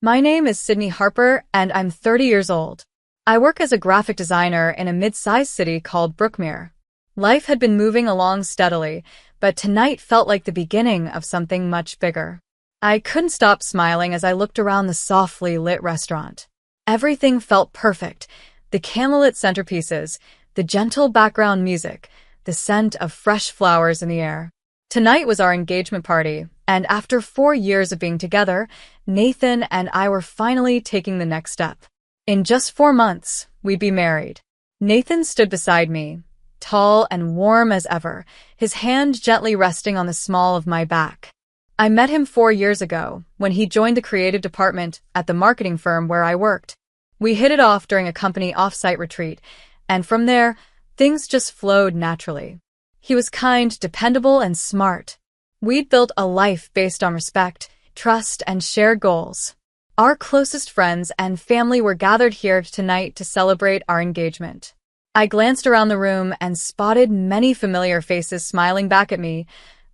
My name is Sydney Harper, and I'm 30 years old. I work as a graphic designer in a mid-sized city called Brookmere. Life had been moving along steadily, but tonight felt like the beginning of something much bigger. I couldn't stop smiling as I looked around the softly lit restaurant. Everything felt perfect. The candlelit centerpieces, the gentle background music, the scent of fresh flowers in the air. Tonight was our engagement party, and after 4 years of being together, Nathan and I were finally taking the next step. In just 4 months, we'd be married. Nathan stood beside me, tall and warm as ever, his hand gently resting on the small of my back. I met him 4 years ago, when he joined the creative department at the marketing firm where I worked. We hit it off during a company off-site retreat, and from there, things just flowed naturally. He was kind, dependable, and smart. We'd built a life based on respect, trust, and shared goals. Our closest friends and family were gathered here tonight to celebrate our engagement. I glanced around the room and spotted many familiar faces smiling back at me,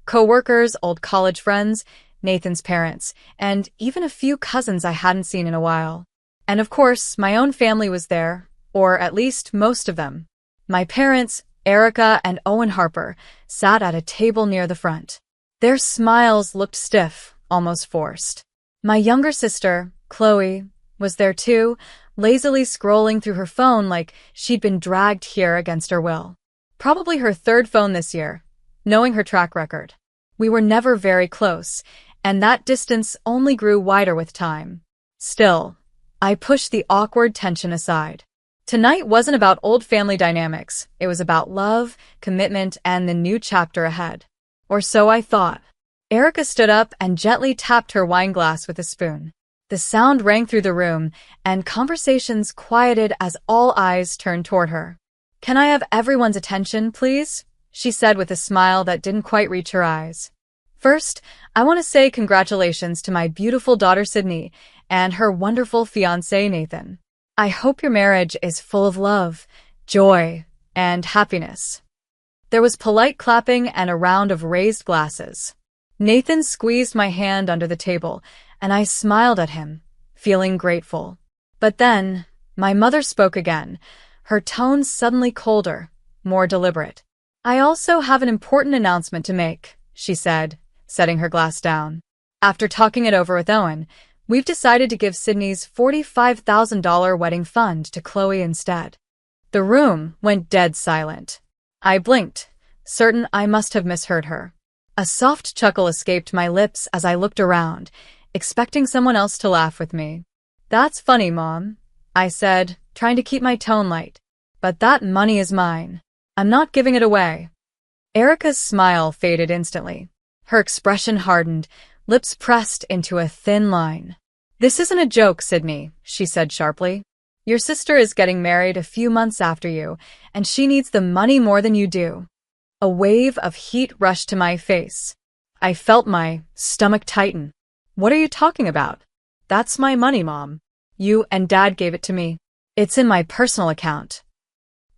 co-workers, old college friends, Nathan's parents, and even a few cousins I hadn't seen in a while. And of course, my own family was there, or at least most of them. My parents, Erica and Owen Harper, sat at a table near the front. Their smiles looked stiff, almost forced. My younger sister, Chloe, was there too, lazily scrolling through her phone like she'd been dragged here against her will. Probably her third phone this year, knowing her track record. We were never very close, and that distance only grew wider with time. Still, I pushed the awkward tension aside. Tonight wasn't about old family dynamics. It was about love, commitment, and the new chapter ahead. Or so I thought. Erica stood up and gently tapped her wine glass with a spoon. The sound rang through the room, and conversations quieted as all eyes turned toward her. "Can I have everyone's attention, please?" she said with a smile that didn't quite reach her eyes. "First, I want to say congratulations to my beautiful daughter Sydney and her wonderful fiancé Nathan. I hope your marriage is full of love, joy, and happiness." There was polite clapping and a round of raised glasses. Nathan squeezed my hand under the table, and I smiled at him, feeling grateful. But then, my mother spoke again, her tone suddenly colder, more deliberate. "I also have an important announcement to make," she said, setting her glass down. "After talking it over with Owen, we've decided to give Sydney's $45,000 wedding fund to Chloe instead." The room went dead silent. I blinked, certain I must have misheard her. A soft chuckle escaped my lips as I looked around, expecting someone else to laugh with me. "That's funny, Mom," I said, trying to keep my tone light. "But that money is mine. I'm not giving it away." Erica's smile faded instantly. Her expression hardened, lips pressed into a thin line. "This isn't a joke, Sydney," she said sharply. "Your sister is getting married a few months after you, and she needs the money more than you do." A wave of heat rushed to my face. I felt my stomach tighten. "What are you talking about? That's my money, Mom. You and Dad gave it to me. It's in my personal account."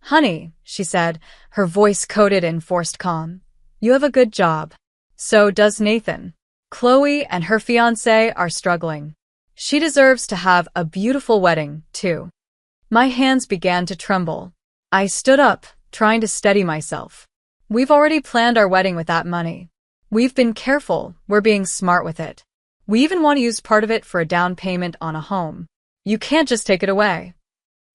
"Honey," she said, her voice coated in forced calm, "you have a good job. So does Nathan. Chloe and her fiancé are struggling. She deserves to have a beautiful wedding, too." My hands began to tremble. I stood up, trying to steady myself. "We've already planned our wedding with that money. We've been careful, we're being smart with it. We even want to use part of it for a down payment on a home. You can't just take it away."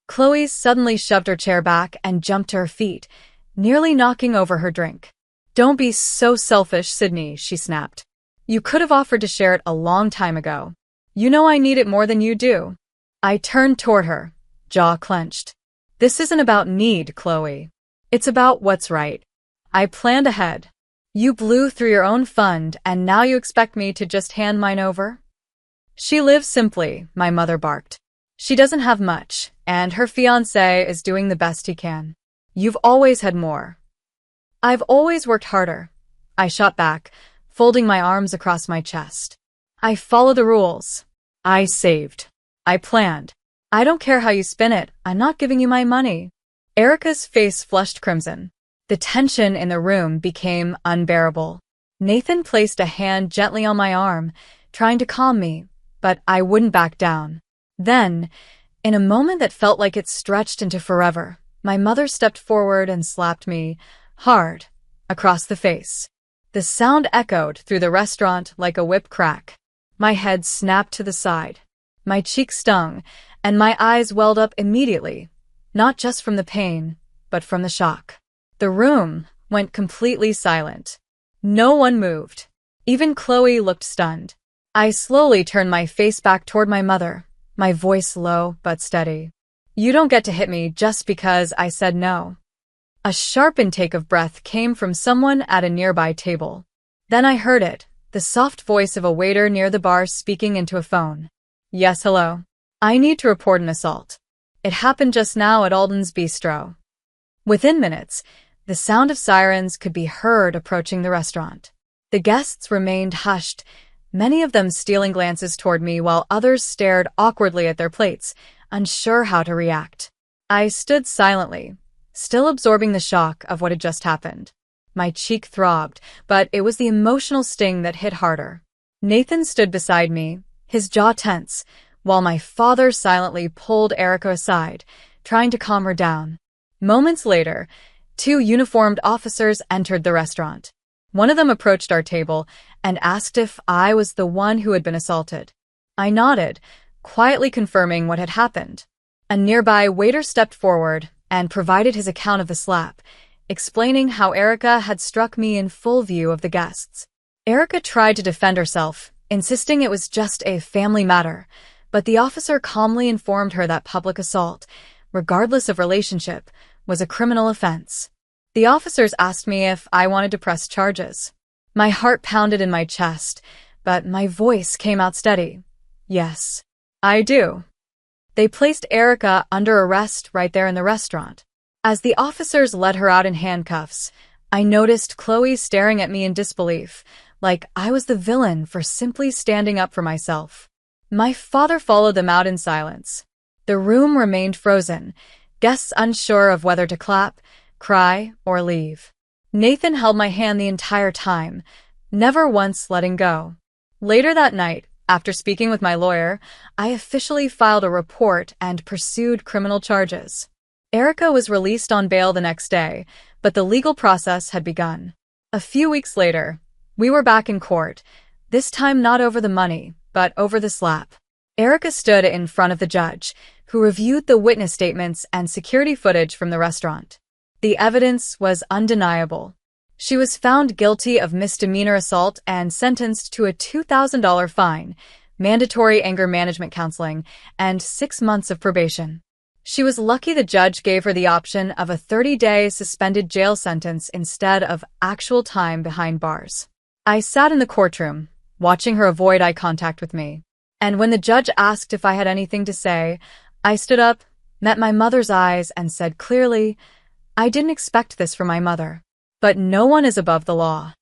Chloe suddenly shoved her chair back and jumped to her feet, nearly knocking over her drink. "Don't be so selfish, Sydney," she snapped. "You could have offered to share it a long time ago. You know I need it more than you do." I turned toward her, jaw clenched. "This isn't about need, Chloe. It's about what's right. I planned ahead. You blew through your own fund, and now you expect me to just hand mine over?" "She lives simply," my mother barked. "She doesn't have much, and her fiancé is doing the best he can. You've always had more." "I've always worked harder," I shot back, folding my arms across my chest. "I follow the rules. I saved. I planned. I don't care how you spin it, I'm not giving you my money." Erica's face flushed crimson. The tension in the room became unbearable. Nathan placed a hand gently on my arm, trying to calm me, but I wouldn't back down. Then, in a moment that felt like it stretched into forever, my mother stepped forward and slapped me hard across the face. The sound echoed through the restaurant like a whip crack. My head snapped to the side. My cheek stung, and my eyes welled up immediately, not just from the pain, but from the shock. The room went completely silent. No one moved. Even Chloe looked stunned. I slowly turned my face back toward my mother, my voice low but steady. "You don't get to hit me just because I said no." A sharp intake of breath came from someone at a nearby table. Then I heard it, the soft voice of a waiter near the bar speaking into a phone. "Yes, hello. I need to report an assault. It happened just now at Alden's Bistro." Within minutes, the sound of sirens could be heard approaching the restaurant. The guests remained hushed, many of them stealing glances toward me while others stared awkwardly at their plates, unsure how to react. I stood silently, still absorbing the shock of what had just happened. My cheek throbbed, but it was the emotional sting that hit harder. Nathan stood beside me, his jaw tense, while my father silently pulled Erica aside, trying to calm her down. Moments later, 2 uniformed officers entered the restaurant. One of them approached our table and asked if I was the one who had been assaulted. I nodded, quietly confirming what had happened. A nearby waiter stepped forward and provided his account of the slap, explaining how Erica had struck me in full view of the guests. Erica tried to defend herself, insisting it was just a family matter, but the officer calmly informed her that public assault, regardless of relationship, was a criminal offense. The officers asked me if I wanted to press charges. My heart pounded in my chest, but my voice came out steady. "Yes, I do." They placed Erica under arrest right there in the restaurant. As the officers led her out in handcuffs, I noticed Chloe staring at me in disbelief, like I was the villain for simply standing up for myself. My father followed them out in silence. The room remained frozen, guests unsure of whether to clap, cry, or leave. Nathan held my hand the entire time, never once letting go. Later that night, after speaking with my lawyer, I officially filed a report and pursued criminal charges. Erica was released on bail the next day, but the legal process had begun. A few weeks later, we were back in court, this time not over the money, but over the slap. Erica stood in front of the judge, who reviewed the witness statements and security footage from the restaurant. The evidence was undeniable. She was found guilty of misdemeanor assault and sentenced to a $2,000 fine, mandatory anger management counseling, and 6 months of probation. She was lucky the judge gave her the option of a 30-day suspended jail sentence instead of actual time behind bars. I sat in the courtroom, watching her avoid eye contact with me. And when the judge asked if I had anything to say, I stood up, met my mother's eyes, and said clearly, I didn't expect this from my mother. But no one is above the law.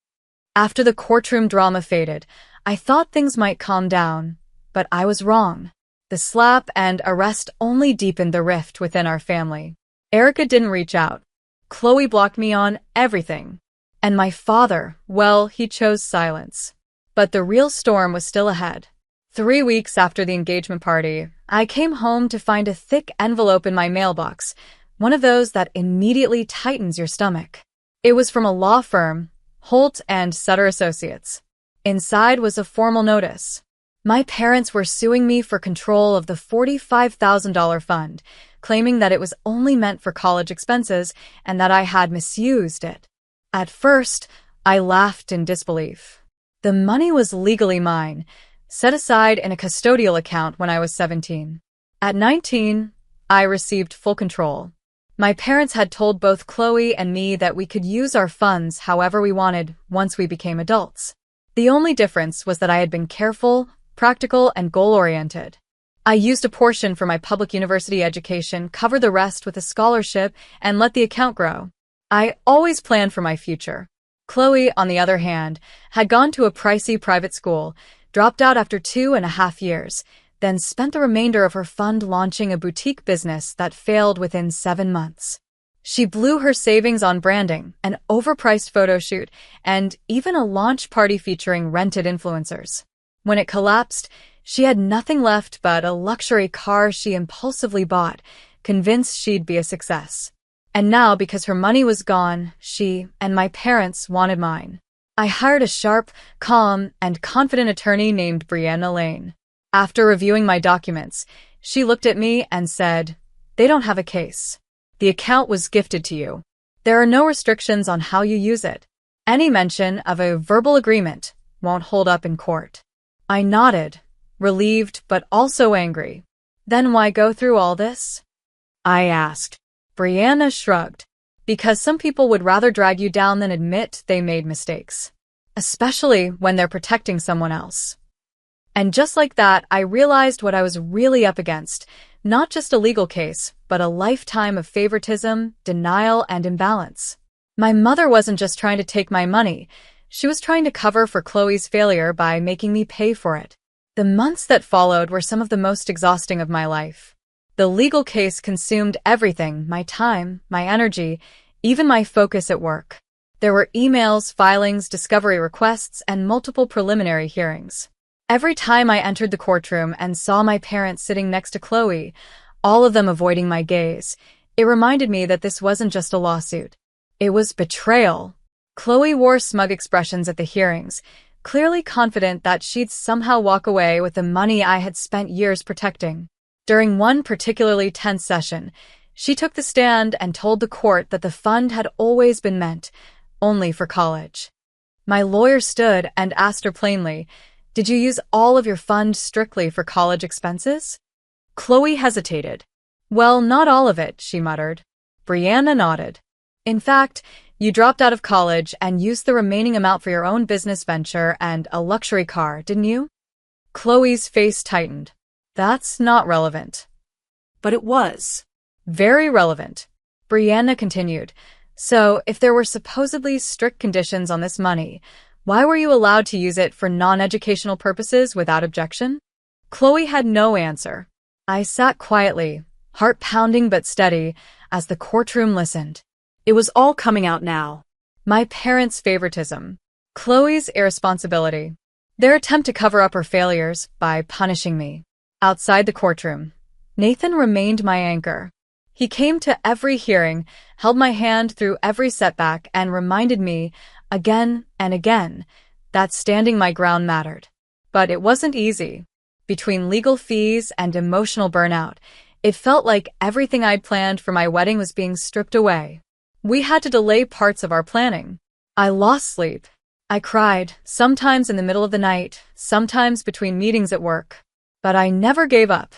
After the courtroom drama faded, I thought things might calm down, but I was wrong. The slap and arrest only deepened the rift within our family. Erica didn't reach out. Chloe blocked me on everything. And my father, well, he chose silence. But the real storm was still ahead. 3 weeks after the engagement party, I came home to find a thick envelope in my mailbox, one of those that immediately tightens your stomach. It was from a law firm, Holt and Sutter Associates. Inside was a formal notice. My parents were suing me for control of the $45,000 fund, claiming that it was only meant for college expenses and that I had misused it. At first, I laughed in disbelief. The money was legally mine, set aside in a custodial account when I was 17. At 19, I received full control. My parents had told both Chloe and me that we could use our funds however we wanted once we became adults. The only difference was that I had been careful, practical, and goal-oriented. I used a portion for my public university education, covered the rest with a scholarship, and let the account grow. I always planned for my future. Chloe, on the other hand, had gone to a pricey private school, dropped out after 2.5 years, then spent the remainder of her fund launching a boutique business that failed within 7 months. She blew her savings on branding, an overpriced photo shoot, and even a launch party featuring rented influencers. When it collapsed, She had nothing left but a luxury car she impulsively bought, convinced she'd be a success. And now, because her money was gone, she and my parents wanted mine. I hired a sharp, calm, and confident attorney named Brianna Lane. After reviewing my documents, she looked at me and said, "They don't have a case. The account was gifted to you. There are no restrictions on how you use it. Any mention of a verbal agreement won't hold up in court." I nodded, relieved but also angry. "Then why go through all this?" I asked. Brianna shrugged. "Because some people would rather drag you down than admit they made mistakes. Especially when they're protecting someone else." And just like that, I realized what I was really up against. Not just a legal case, but a lifetime of favoritism, denial, and imbalance. My mother wasn't just trying to take my money. She was trying to cover for Chloe's failure by making me pay for it. The months that followed were some of the most exhausting of my life. The legal case consumed everything, my time, my energy, even my focus at work. There were emails, filings, discovery requests, and multiple preliminary hearings. Every time I entered the courtroom and saw my parents sitting next to Chloe, all of them avoiding my gaze, it reminded me that this wasn't just a lawsuit. It was betrayal. Chloe wore smug expressions at the hearings, clearly confident that she'd somehow walk away with the money I had spent years protecting. During one particularly tense session, she took the stand and told the court that the fund had always been meant only for college. My lawyer stood and asked her plainly, "Did you use all of your fund strictly for college expenses?" Chloe hesitated. "Well, not all of it," she muttered. Brianna nodded. "In fact, you dropped out of college and used the remaining amount for your own business venture and a luxury car, didn't you?" Chloe's face tightened. "That's not relevant." But it was. Very relevant. Brianna continued. "So, if there were supposedly strict conditions on this money, why were you allowed to use it for non-educational purposes without objection?" Chloe had no answer. I sat quietly, heart pounding but steady, as the courtroom listened. It was all coming out now. My parents' favoritism. Chloe's irresponsibility. Their attempt to cover up her failures by punishing me. Outside the courtroom, Nathan remained my anchor. He came to every hearing, held my hand through every setback, and reminded me, again and again, that standing my ground mattered. But it wasn't easy. Between legal fees and emotional burnout, it felt like everything I'd planned for my wedding was being stripped away. We had to delay parts of our planning. I lost sleep. I cried, sometimes in the middle of the night, sometimes between meetings at work. But I never gave up.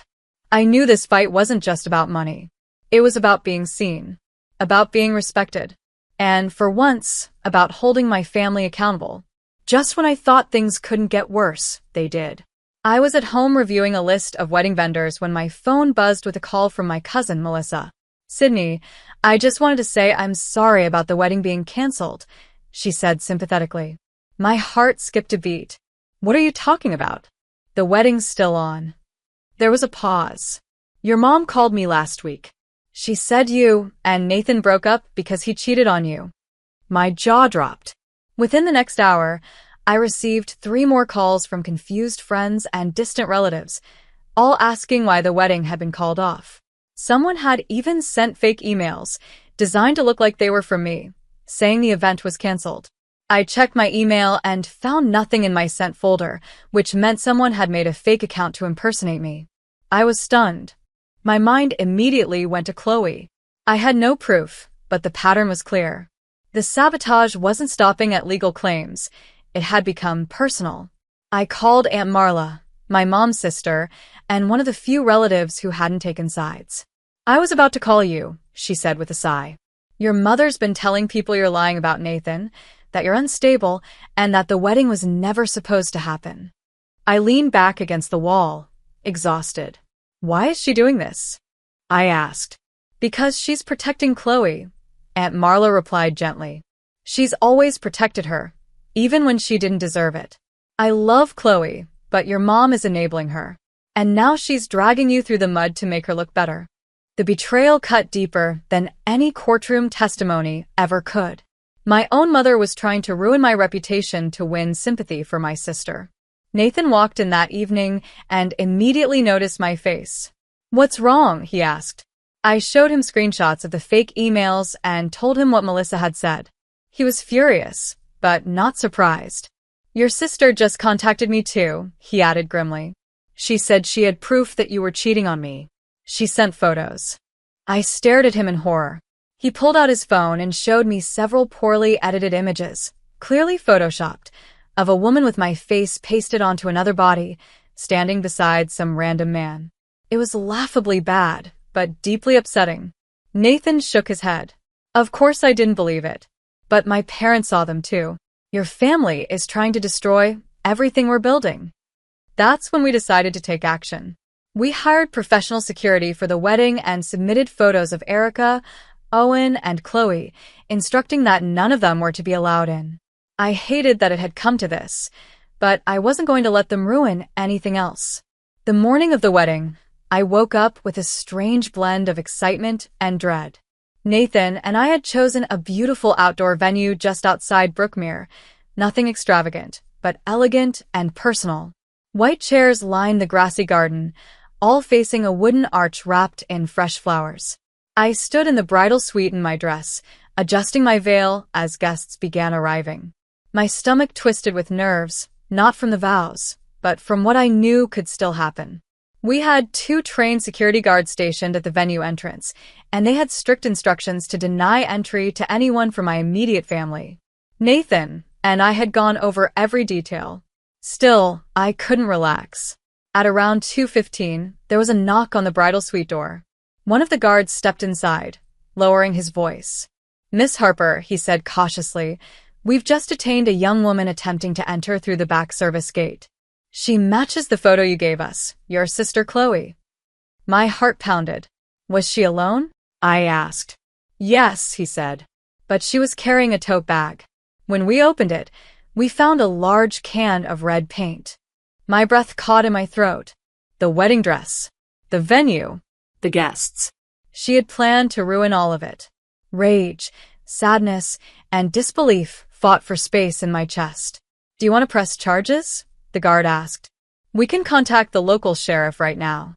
I knew this fight wasn't just about money. It was about being seen, about being respected, and, for once, about holding my family accountable. Just when I thought things couldn't get worse, they did. I was at home reviewing a list of wedding vendors when my phone buzzed with a call from my cousin, Melissa. "Sydney, I just wanted to say I'm sorry about the wedding being canceled," she said sympathetically. My heart skipped a beat. "What are you talking about?" "The wedding's still on." There was a pause. "Your mom called me last week. She said you and Nathan broke up because he cheated on you." My jaw dropped. Within the next hour, I received 3 more calls from confused friends and distant relatives, all asking why the wedding had been called off. Someone had even sent fake emails, designed to look like they were from me, saying the event was canceled. I checked my email and found nothing in my sent folder, which meant someone had made a fake account to impersonate me. I was stunned. My mind immediately went to Chloe. I had no proof, but the pattern was clear. The sabotage wasn't stopping at legal claims. It had become personal. I called Aunt Marla, my mom's sister, and one of the few relatives who hadn't taken sides. "I was about to call you," she said with a sigh. "Your mother's been telling people you're lying about Nathan, that you're unstable, and that the wedding was never supposed to happen." I leaned back against the wall, exhausted. "Why is she doing this?" I asked. "Because she's protecting Chloe," Aunt Marla replied gently. "She's always protected her, even when she didn't deserve it. I love Chloe, but your mom is enabling her. And now she's dragging you through the mud to make her look better." The betrayal cut deeper than any courtroom testimony ever could. My own mother was trying to ruin my reputation to win sympathy for my sister. Nathan walked in that evening and immediately noticed my face. "What's wrong?" he asked. I showed him screenshots of the fake emails and told him what Melissa had said. He was furious, but not surprised. "Your sister just contacted me too," he added grimly. "She said she had proof that you were cheating on me. She sent photos." I stared at him in horror. He pulled out his phone and showed me several poorly edited images, clearly photoshopped, of a woman with my face pasted onto another body, standing beside some random man. It was laughably bad, but deeply upsetting. Nathan shook his head. "Of course I didn't believe it. But my parents saw them too. Your family is trying to destroy everything we're building." That's when we decided to take action. We hired professional security for the wedding and submitted photos of Erica, Owen, and Chloe, instructing that none of them were to be allowed in. I hated that it had come to this, but I wasn't going to let them ruin anything else. The morning of the wedding, I woke up with a strange blend of excitement and dread. Nathan and I had chosen a beautiful outdoor venue just outside Brookmere, nothing extravagant, but elegant and personal. White chairs lined the grassy garden, all facing a wooden arch wrapped in fresh flowers. I stood in the bridal suite in my dress, adjusting my veil as guests began arriving. My stomach twisted with nerves, not from the vows, but from what I knew could still happen. We had 2 trained security guards stationed at the venue entrance, and they had strict instructions to deny entry to anyone from my immediate family. Nathan and I had gone over every detail. Still, I couldn't relax. At around 2:15, there was a knock on the bridal suite door. One of the guards stepped inside, lowering his voice. "Miss Harper," he said cautiously, "we've just detained a young woman attempting to enter through the back service gate. She matches the photo you gave us, your sister Chloe." My heart pounded. "Was she alone?" I asked. "Yes," he said, "but she was carrying a tote bag. When we opened it, we found a large can of red paint." My breath caught in my throat. The wedding dress, the venue, the guests. She had planned to ruin all of it. Rage, sadness, and disbelief fought for space in my chest. "Do you want to press charges?" the guard asked. "We can contact the local sheriff right now."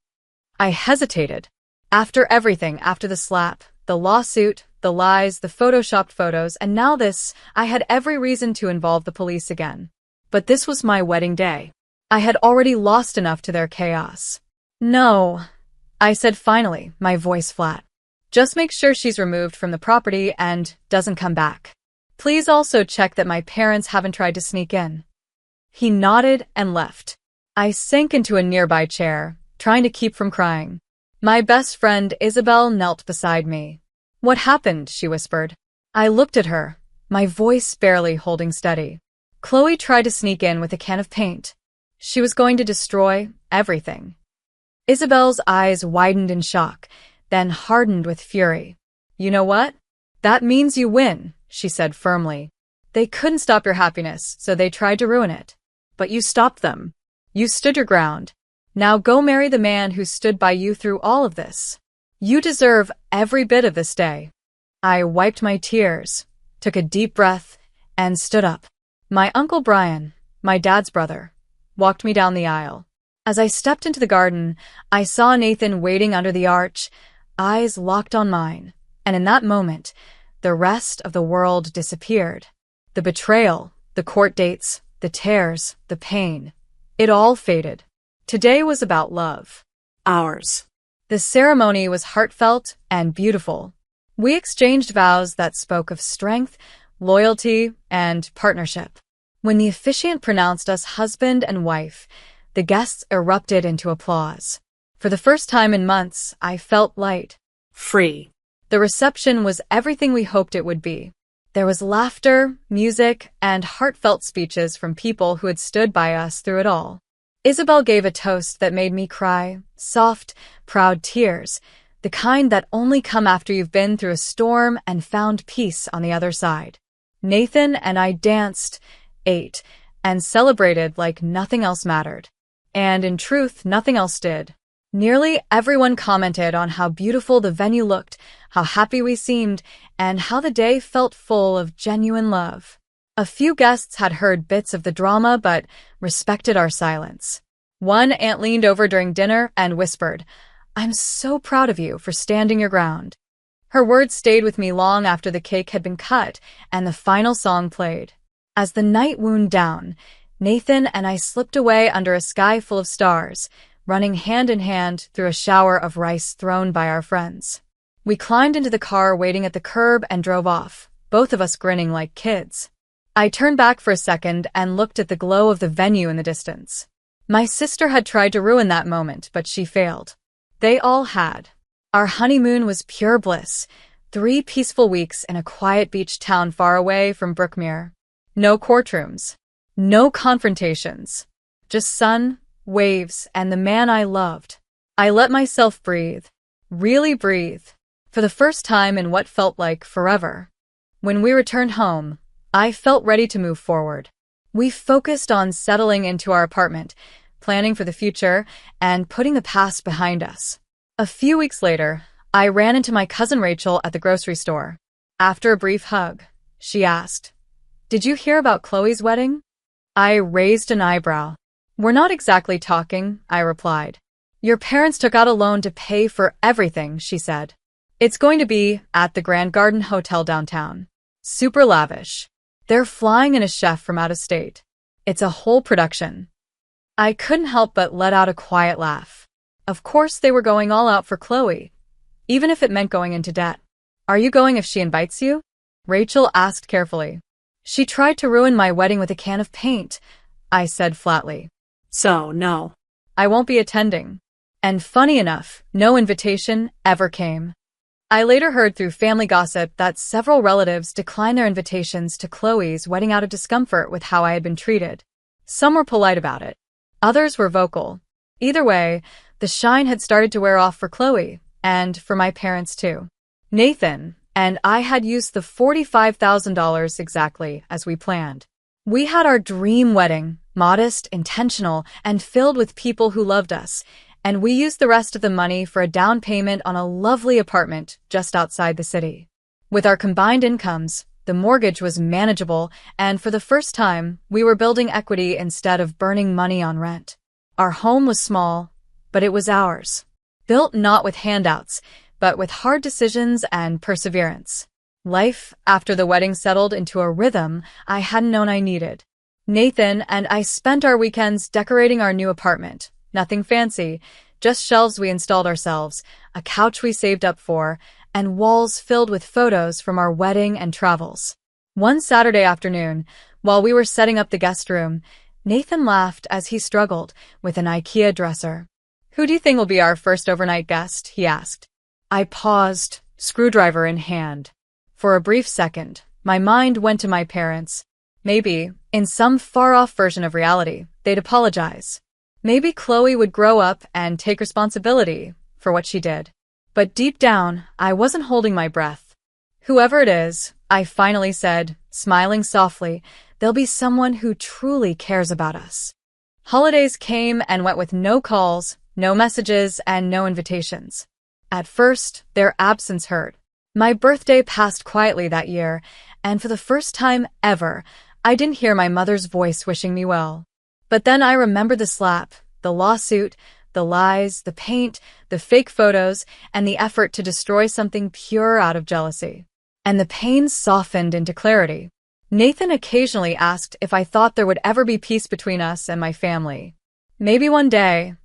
I hesitated. After everything, after the slap, the lawsuit, the lies, the photoshopped photos, and now this, I had every reason to involve the police again. But this was my wedding day. I had already lost enough to their chaos. "No," I said finally, my voice flat. "Just make sure she's removed from the property and doesn't come back. Please also check that my parents haven't tried to sneak in." He nodded and left. I sank into a nearby chair, trying to keep from crying. My best friend Isabel knelt beside me. "What happened?" she whispered. I looked at her, my voice barely holding steady. "Chloe tried to sneak in with a can of paint. She was going to destroy everything." Isabel's eyes widened in shock, then hardened with fury. "You know what? That means you win," she said firmly. "They couldn't stop your happiness, so they tried to ruin it. But you stopped them. You stood your ground. Now go marry the man who stood by you through all of this. You deserve every bit of this day." I wiped my tears, took a deep breath, and stood up. My Uncle Brian, my dad's brother, walked me down the aisle. As I stepped into the garden, I saw Nathan waiting under the arch, eyes locked on mine, and in that moment, the rest of the world disappeared. The betrayal, the court dates, the tears, the pain. It all faded. Today was about love. Ours. The ceremony was heartfelt and beautiful. We exchanged vows that spoke of strength, loyalty, and partnership. When the officiant pronounced us husband and wife, the guests erupted into applause. For the first time in months, I felt light, free. The reception was everything we hoped it would be. There was laughter, music, and heartfelt speeches from people who had stood by us through it all. Isabel gave a toast that made me cry, soft, proud tears, the kind that only come after you've been through a storm and found peace on the other side. Nathan and I danced, ate, and celebrated like nothing else mattered. And in truth, nothing else did. Nearly everyone commented on how beautiful the venue looked, how happy we seemed, and how the day felt full of genuine love. A few guests had heard bits of the drama but respected our silence. One aunt leaned over during dinner and whispered, "I'm so proud of you for standing your ground." Her words stayed with me long after the cake had been cut and the final song played. As the night wound down, Nathan and I slipped away under a sky full of stars, running hand in hand through a shower of rice thrown by our friends. We climbed into the car waiting at the curb and drove off, both of us grinning like kids. I turned back for a second and looked at the glow of the venue in the distance. My sister had tried to ruin that moment, but she failed. They all had. Our honeymoon was pure bliss, 3 peaceful weeks in a quiet beach town far away from Brookmere. No courtrooms, no confrontations, just sun, waves, and the man I loved. I let myself breathe, really breathe, for the first time in what felt like forever. When we returned home, I felt ready to move forward. We focused on settling into our apartment, planning for the future, and putting the past behind us. A few weeks later, I ran into my cousin Rachel at the grocery store. After a brief hug, she asked, "Did you hear about Chloe's wedding?" I raised an eyebrow. "We're not exactly talking," I replied. "Your parents took out a loan to pay for everything," she said. "It's going to be at the Grand Garden Hotel downtown. Super lavish. They're flying in a chef from out of state. It's a whole production." I couldn't help but let out a quiet laugh. Of course they were going all out for Chloe, even if it meant going into debt. "Are you going if she invites you?" Rachel asked carefully. "She tried to ruin my wedding with a can of paint," I said flatly. "So, no. I won't be attending." And funny enough, no invitation ever came. I later heard through family gossip that several relatives declined their invitations to Chloe's wedding out of discomfort with how I had been treated. Some were polite about it. Others were vocal. Either way, the shine had started to wear off for Chloe, and for my parents too. Nathan and I had used the $45,000 exactly as we planned. We had our dream wedding, modest, intentional, and filled with people who loved us, and we used the rest of the money for a down payment on a lovely apartment just outside the city. With our combined incomes, the mortgage was manageable, and for the first time, we were building equity instead of burning money on rent. Our home was small, but it was ours. Built not with handouts, but with hard decisions and perseverance. Life, after the wedding, settled into a rhythm I hadn't known I needed. Nathan and I spent our weekends decorating our new apartment. Nothing fancy, just shelves we installed ourselves, a couch we saved up for, and walls filled with photos from our wedding and travels. One Saturday afternoon, while we were setting up the guest room, Nathan laughed as he struggled with an IKEA dresser. "Who do you think will be our first overnight guest?" he asked. I paused, screwdriver in hand. For a brief second, my mind went to my parents. Maybe, in some far-off version of reality, they'd apologize. Maybe Chloe would grow up and take responsibility for what she did. But deep down, I wasn't holding my breath. "Whoever it is," I finally said, smiling softly, "there'll be someone who truly cares about us." Holidays came and went with no calls, no messages, and no invitations. At first, their absence hurt. My birthday passed quietly that year, and for the first time ever, I didn't hear my mother's voice wishing me well. But then I remembered the slap, the lawsuit, the lies, the paint, the fake photos, and the effort to destroy something pure out of jealousy. And the pain softened into clarity. Nathan occasionally asked if I thought there would ever be peace between us and my family. "Maybe one day,"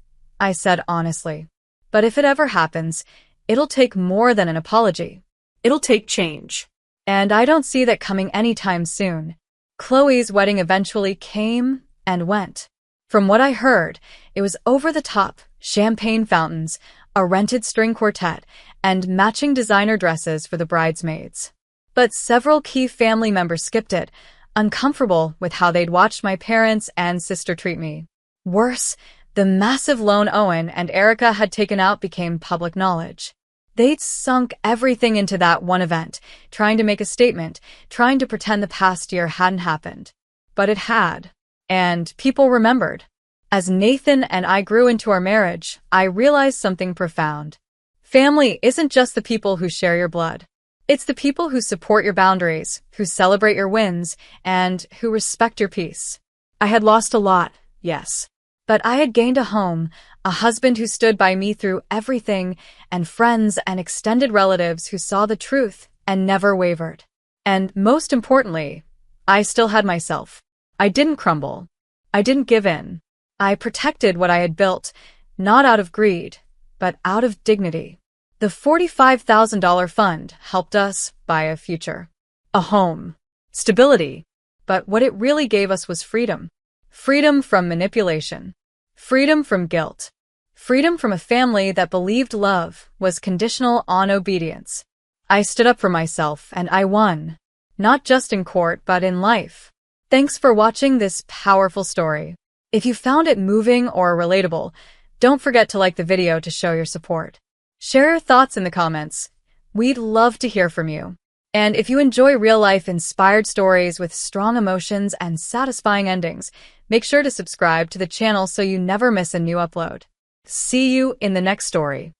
I said honestly. "But if it ever happens, it'll take more than an apology. It'll take change. And I don't see that coming anytime soon." Chloe's wedding eventually came and went. From what I heard, it was over the top, champagne fountains, a rented string quartet, and matching designer dresses for the bridesmaids. But several key family members skipped it, uncomfortable with how they'd watched my parents and sister treat me. Worse, the massive loan Owen and Erica had taken out became public knowledge. They'd sunk everything into that one event, trying to make a statement, trying to pretend the past year hadn't happened. But it had. And people remembered. As Nathan and I grew into our marriage, I realized something profound. Family isn't just the people who share your blood. It's the people who support your boundaries, who celebrate your wins, and who respect your peace. I had lost a lot, yes. But I had gained a home, a husband who stood by me through everything, and friends and extended relatives who saw the truth and never wavered. And most importantly, I still had myself. I didn't crumble. I didn't give in. I protected what I had built, not out of greed, but out of dignity. The $45,000 fund helped us buy a future, a home, stability. But what it really gave us was freedom. Freedom from manipulation. Freedom from guilt. Freedom from a family that believed love was conditional on obedience. I stood up for myself and I won. Not just in court, but in life. Thanks for watching this powerful story. If you found it moving or relatable, don't forget to like the video to show your support. Share your thoughts in the comments. We'd love to hear from you. And if you enjoy real-life inspired stories with strong emotions and satisfying endings, make sure to subscribe to the channel so you never miss a new upload. See you in the next story.